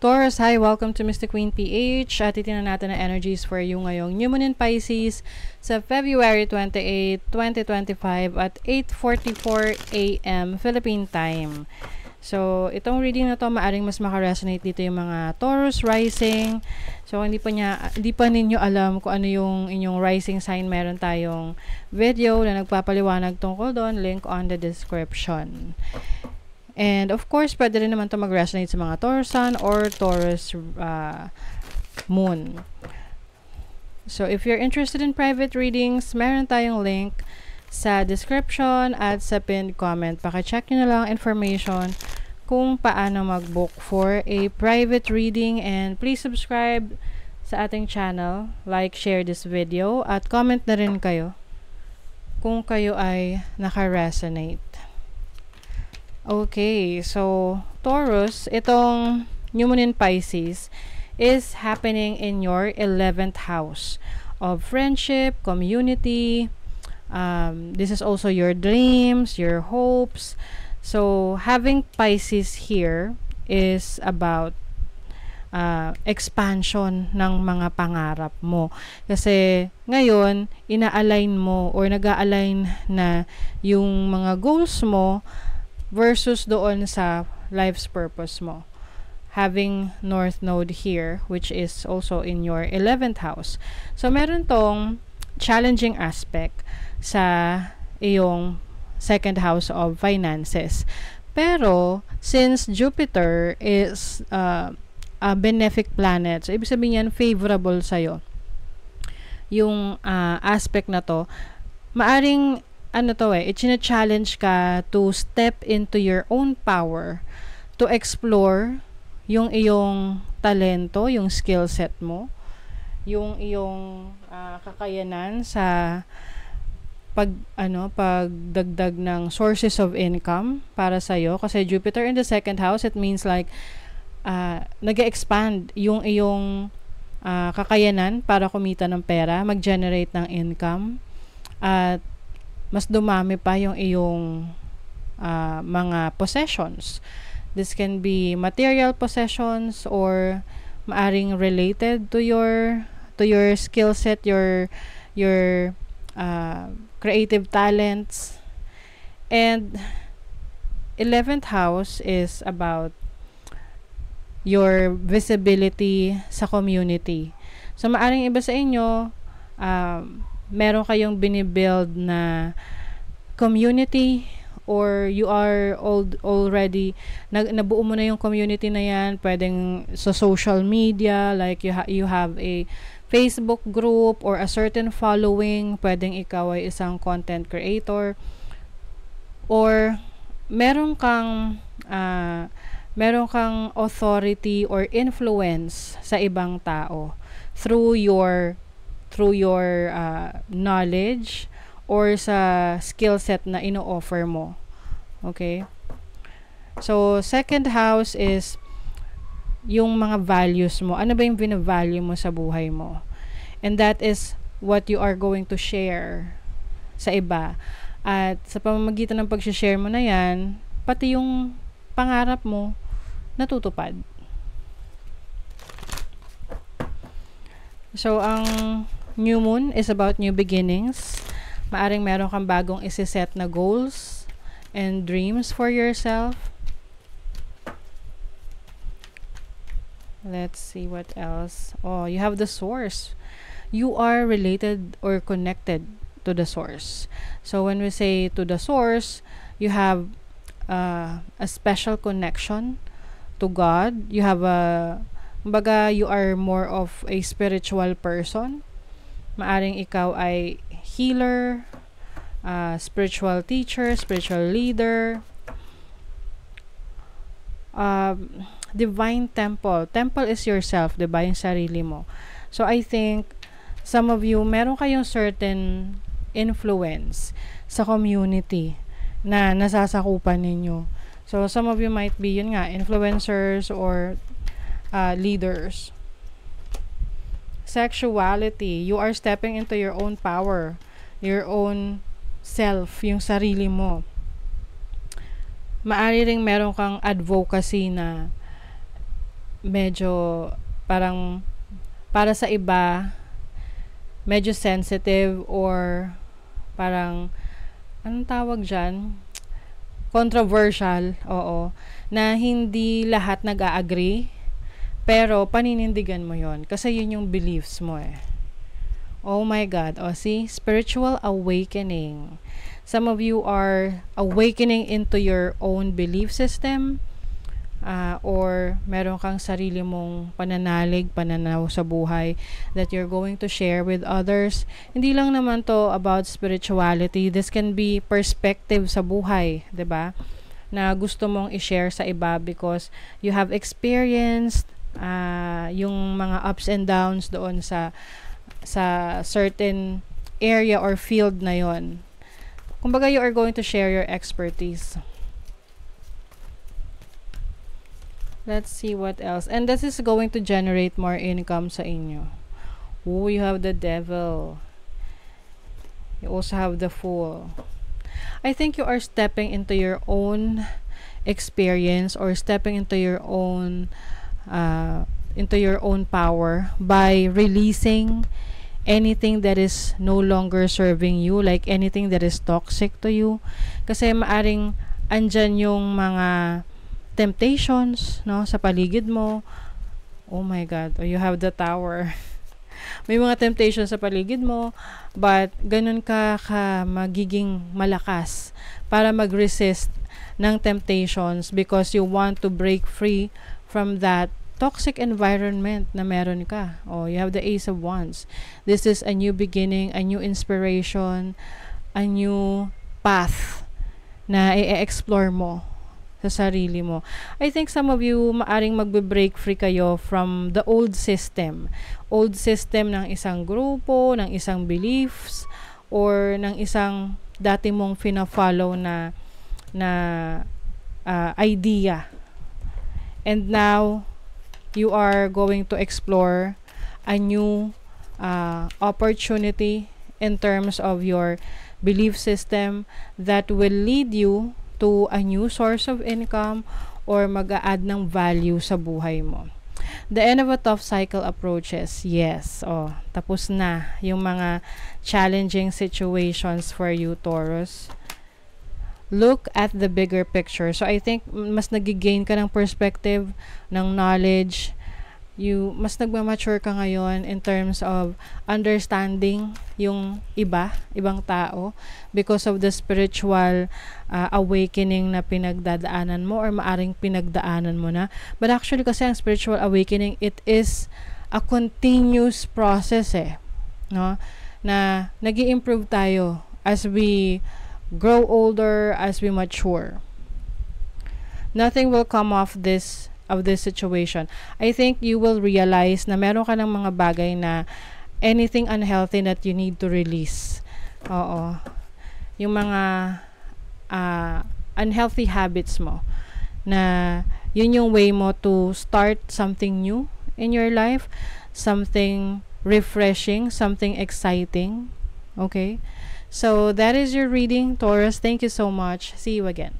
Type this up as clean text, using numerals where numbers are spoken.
Taurus, hi! Welcome to Mr. Queen PH. At titignan natin ang energies for you ngayong New Moon in Pisces sa February 28, 2025 at 8:44 a.m. Philippine Time. So, itong reading na to, maaring mas makaresonate dito yung mga Taurus rising. So, hindi pa ninyo alam kung ano yung inyong rising sign, meron tayong video na nagpapaliwanag tungkol doon, link on the description. And of course, pwede rin naman ito mag-resonate sa mga Taurus Sun or Taurus Moon. So, if you're interested in private readings, meron tayong link sa description at sa pinned comment. Paki-check nyo na lang information kung paano mag-book for a private reading. And please subscribe sa ating channel, like, share this video, at comment na rin kayo kung kayo ay naka-resonate. Okay, so Taurus, itong New Moon in Pisces is happening in your 11th house of friendship, community. This is also your dreams, your hopes. So having Pisces here is about expansion ng mga pangarap mo. Kasi ngayon, ina-align mo or nag-a-align na yung mga goals mo versus doon sa life's purpose mo. Having North Node here, which is also in your 11th house. So, meron tong challenging aspect sa iyong second house of finances. Pero, since Jupiter is a benefic planet, so ibig sabihin yan, favorable sa'yo. Yung aspect na to, maaring challenge ka to step into your own power, to explore yung iyong talento, yung skill set mo, yung iyong kakayanan sa pagdagdag ng sources of income para sa'yo. Kasi Jupiter in the second house, it means like nag-expand yung iyong kakayanan para kumita ng pera, mag-generate ng income, at mas dumami pa yung iyong mga possessions. This can be material possessions or maaring related to your skill set, your creative talents. And 11th house is about your visibility sa community. So maaring iba sa inyo, meron kayong binibuild na community, or you are already nabuo mo na yung community na yan, pwedeng sa social media, like you have a Facebook group or a certain following, pwedeng ikaw ay isang content creator, or meron kang authority or influence sa ibang tao through your knowledge or sa skill set na ino-offer mo. Okay? So, second house is yung mga values mo. Ano ba yung bina-value mo sa buhay mo? And that is what you are going to share sa iba. At sa pamamagitan ng pag-share mo na yan, pati yung pangarap mo natutupad. So, ang New Moon is about new beginnings. Maaring meron kang bagong isi-set na goals and dreams for yourself. Let's see what else. Oh, you have the source. You are related or connected to the source. So, when we say to the source, you have a special connection to God. You have you are more of a spiritual person. Maaring ikaw ay healer, spiritual teacher, spiritual leader, divine temple. Temple is yourself, diba? Yung sarili mo. So, I think some of you, meron kayong certain influence sa community na nasasakupan ninyo. So, some of you might be, yun nga, influencers or leaders. Sexuality, you are stepping into your own power, your own self, yung sarili mo. Maari ring meron kang advocacy na medyo parang para sa iba medyo sensitive or parang anong tawag dyan? Controversial, oo. Na hindi lahat nag-a-agree, pero paninindigan mo yon kasi yun yung beliefs mo eh. Oh my God. O see, spiritual awakening. Some of you are awakening into your own belief system, or meron kang sarili mong pananalig, pananaw sa buhay that you're going to share with others. Hindi lang naman to about spirituality. This can be perspective sa buhay, 'di ba? Na gusto mong i-share sa iba because you have experienced yung mga ups and downs doon sa certain area or field na yon. Kumbaga, you are going to share your expertise. Let's see what else. And this is going to generate more income sa inyo. Oh, you have the devil. You also have the fool. I think you are stepping into your own experience or stepping into your own power by releasing anything that is no longer serving you, like anything that is toxic to you. Kasi maaring andyan yung mga temptations, no, sa paligid mo. Oh my God, you have the Tower. May mga temptations sa paligid mo, but ganun ka magiging malakas para mag-resist ng temptations because you want to break free from that toxic environment na meron ka. Oh, you have the Ace of Wands. This is a new beginning, a new inspiration, a new path na i-explore mo sa sarili mo. I think some of you maaring magbe-break free kayo from the old system. Old system ng isang grupo, ng isang beliefs, or ng isang dati mong fina-follow na idea. And now, you are going to explore a new opportunity in terms of your belief system that will lead you to a new source of income or mag-a-add ng value sa buhay mo. The end of a tough cycle approaches. Yes. Oh, tapos na yung mga challenging situations for you, Taurus. Look at the bigger picture. So I think mas nagigain ka ng perspective, ng knowledge. Mas nagmamature ka ngayon in terms of understanding yung ibang tao because of the spiritual awakening na pinagdadaanan mo or maaring pinagdaanan mo na. But actually kasi ang spiritual awakening, it is a continuous process no? Na nag-i-improve tayo as we grow older, as we mature. Nothing will come off this situation. I think you will realize na meron ka ng mga bagay na anything unhealthy that you need to release. Oo. Yung mga unhealthy habits mo na yun yung way mo to start something new in your life, something refreshing, something exciting. Okay? So that is your reading, Taurus. Thank you so much. See you again.